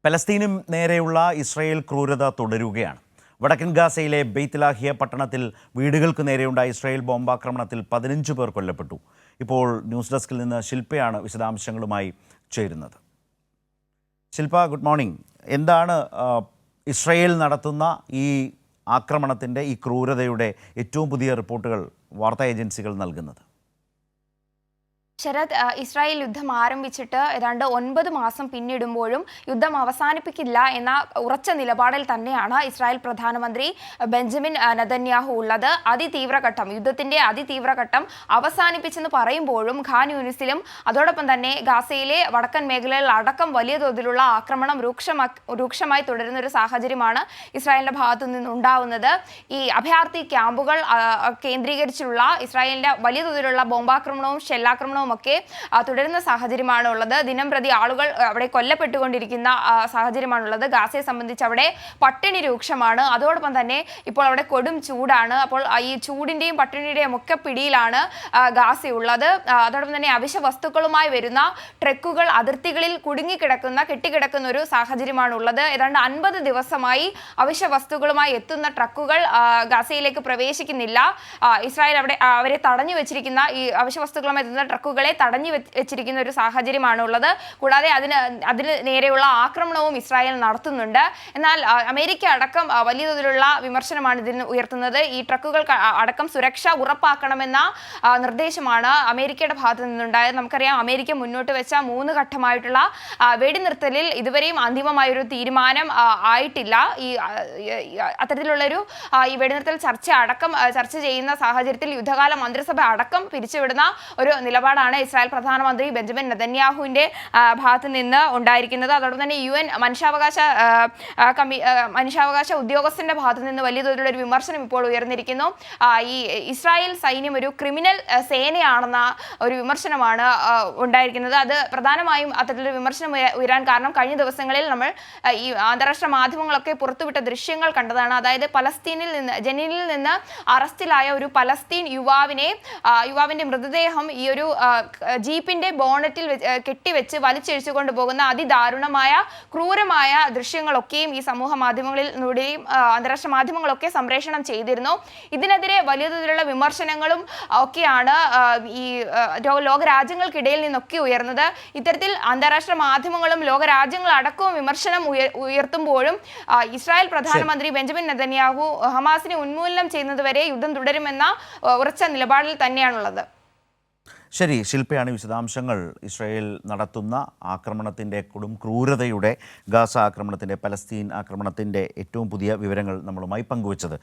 പലസ്തീനും നേരെയുള്ള ഇസ്രായേൽ ക്രൂരത തുടരുകയാണ്. വടക്കൻ ഗാസയിലെ ബെയ്ത്ത് ലാഹിയ പട്ടണത്തിൽ വീടുകൾക്ക് നേരെയുണ്ടായ ഇസ്രായേൽ ബോംബാക്രമണത്തിൽ 15 പേർ കൊല്ലപ്പെട്ടു. ഇപ്പോൾ ന്യൂസ് ഡെസ്കിൽ നിന്ന് ശില്പയാണ് വിശദാംശങ്ങളുമായി ചേരുന്നത്. ശില്പ, ഗുഡ് മോർണിംഗ്. എന്താണ് ഇസ്രായേൽ നടത്തുന്ന ഈ ആക്രമണത്തിൻ്റെ, ഈ ക്രൂരതയുടെ ഏറ്റവും പുതിയ റിപ്പോർട്ടുകൾ വാർത്താ ഏജൻസികൾ നൽകുന്നത്? ശരത്, ഇസ്രായേൽ യുദ്ധം ആരംഭിച്ചിട്ട് ഏതാണ്ട് 9 മാസം പിന്നിടുമ്പോഴും യുദ്ധം അവസാനിപ്പിക്കില്ല എന്ന ഉറച്ച നിലപാടിൽ തന്നെയാണ് ഇസ്രായേൽ പ്രധാനമന്ത്രി ബെഞ്ചമിൻ നെതന്യാഹു ഉള്ളത്. യുദ്ധത്തിന്റെ അതിതീവ്രഘട്ടം അവസാനിപ്പിച്ചെന്ന് പറയുമ്പോഴും ഖാൻ യൂനിസിലും അതോടൊപ്പം തന്നെ ഗാസയിലെ വടക്കൻ മേഖലകളിൽ അടക്കം വലിയ തോതിലുള്ള ആക്രമണം രൂക്ഷമായി തുടരുന്ന ഒരു സാഹചര്യമാണ് ഇസ്രായേലിന്റെ ഭാഗത്തു നിന്നുണ്ടാവുന്നത്. ഈ അഭയാർത്ഥി ക്യാമ്പുകൾ കേന്ദ്രീകരിച്ചുള്ള ഇസ്രായേലിന്റെ വലിയ തോതിലുള്ള ബോംബാക്രമണവും ഷെല്ലാക്രമണവും ഒക്കെ തുടരുന്ന സാഹചര്യമാണ് ഉള്ളത്. ദിനം പ്രതി ആളുകൾ അവിടെ കൊല്ലപ്പെട്ടുകൊണ്ടിരിക്കുന്ന സാഹചര്യമാണുള്ളത്. ഗാസയെ സംബന്ധിച്ച് അവിടെ പട്ടിണി രൂക്ഷമാണ്. അതോടൊപ്പം തന്നെ ഇപ്പോൾ അവിടെ കൊടും ചൂടാണ്. അപ്പോൾ ഈ ചൂടിന്റെയും പട്ടിണിയുടെയും ഒക്കെ പിടിയിലാണ് ഗാസയുള്ളത്. അതോടൊപ്പം തന്നെ അവശ്യ വസ്തുക്കളുമായി വരുന്ന ട്രക്കുകൾ അതിർത്തികളിൽ കെട്ടിക്കിടക്കുന്ന ഒരു സാഹചര്യമാണ് ഉള്ളത്. ഏതാണ്ട് 50 ദിവസമായി അവശ്യ വസ്തുക്കളുമായി എത്തുന്ന ട്രക്കുകൾ ഗാസയിലേക്ക് പ്രവേശിക്കുന്നില്ല. ഇസ്രായേൽ അവരെ തടഞ്ഞു വെച്ചിരിക്കുന്ന ഈ അവശ്യ വസ്തുക്കളുമായി എത്തുന്ന ട്രക്കുകളെ തടഞ്ഞു വെച്ചിരിക്കുന്ന ഒരു സാഹചര്യമാണ് ഉള്ളത്. കൂടാതെ അതിന് നേരെയുള്ള ആക്രമണവും ഇസ്രായേൽ നടത്തുന്നുണ്ട്. എന്നാൽ അമേരിക്ക അടക്കം വലിയ തോതിലുള്ള വിമർശനമാണ് ഇതിന് ഉയർത്തുന്നത്. ഈ ട്രക്കുകൾ അടക്കം സുരക്ഷ ഉറപ്പാക്കണമെന്ന നിർദ്ദേശമാണ് അമേരിക്കയുടെ ഭാഗത്തു നിന്നുണ്ടായത്. നമുക്കറിയാം, അമേരിക്ക മുന്നോട്ട് വെച്ച 3 ഘട്ടമായിട്ടുള്ള വെടിനിർത്തലിൽ ഇതുവരെയും അന്തിമമായൊരു തീരുമാനം ആയിട്ടില്ല. അത്തരത്തിലുള്ളൊരു ഈ വെടിനിർത്തൽ ചർച്ച ചെയ്യുന്ന സാഹചര്യത്തിൽ യുദ്ധകാല മന്ത്രിസഭ അടക്കം പിരിച്ചുവിടുന്ന ഒരു നിലപാടാണ് ഇസ്രായേൽ പ്രധാനമന്ത്രി ബെഞ്ചമിൻ നെതന്യാഹുവിന്റെ ഭാഗത്ത് നിന്ന് ഉണ്ടായിരിക്കുന്നത്. അതോടൊപ്പം തന്നെ UN മനുഷ്യാവകാശ ഉദ്യോഗസ്ഥന്റെ ഭാഗത്ത് നിന്ന് വലിയ തോതിലുള്ള ഒരു വിമർശനം ഇപ്പോൾ ഉയർന്നിരിക്കുന്നു. ഈ ഇസ്രായേൽ സൈന്യം ഒരു ക്രിമിനൽ സേനയാണെന്ന ഒരു വിമർശനമാണ് ഉണ്ടായിരിക്കുന്നത്. അത് പ്രധാനമായും അത്തരത്തിലൊരു വിമർശനം ഉയരാൻ കാരണം കഴിഞ്ഞ ദിവസങ്ങളിൽ നമ്മൾ ഈ അന്താരാഷ്ട്ര മാധ്യമങ്ങളൊക്കെ പുറത്തുവിട്ട ദൃശ്യങ്ങൾ കണ്ടതാണ്. അതായത് ജനീനിൽ നിന്ന് അറസ്റ്റിലായ ഒരു പലസ്തീൻ യുവാവിന്റെ മൃതദേഹം ഈ ഒരു ജീപ്പിന്റെ ബോണറ്റിൽ കെട്ടിവെച്ച് വലിച്ചിഴിച്ചുകൊണ്ട് പോകുന്ന അതിദാരുണമായ ക്രൂരമായ ദൃശ്യങ്ങളൊക്കെയും ഈ സമൂഹ മാധ്യമങ്ങളിലൂടെയും അന്താരാഷ്ട്ര മാധ്യമങ്ങളൊക്കെ സംപ്രേഷണം ചെയ്തിരുന്നു. ഇതിനെതിരെ വലിയ തോതിലുള്ള വിമർശനങ്ങളും ഒക്കെയാണ് ഈ ലോകരാജ്യങ്ങൾക്കിടയിൽ നിന്നൊക്കെ ഉയർന്നത്. ഇത്തരത്തിൽ അന്താരാഷ്ട്ര മാധ്യമങ്ങളും ലോകരാജ്യങ്ങളടക്കവും വിമർശനം ഉയർത്തുമ്പോഴും ഇസ്രായേൽ പ്രധാനമന്ത്രി ബെഞ്ചമിൻ നെതന്യാഹു ഹമാസിനെ ഉന്മൂലനം ചെയ്യുന്നതുവരെ യുദ്ധം തുടരുമെന്ന ഉറച്ച നിലപാടിൽ തന്നെയാണുള്ളത്. ശരി, ശില്പയാണ് വിശദാംശങ്ങൾ ഇസ്രായേൽ നടത്തുന്ന ആക്രമണത്തിൻ്റെ ക്രൂരതയുടെ, ഗാസ ആക്രമണത്തിൻ്റെ, പലസ്തീൻ ആക്രമണത്തിൻ്റെ ഏറ്റവും പുതിയ വിവരങ്ങൾ നമ്മളുമായി പങ്കുവച്ചത്.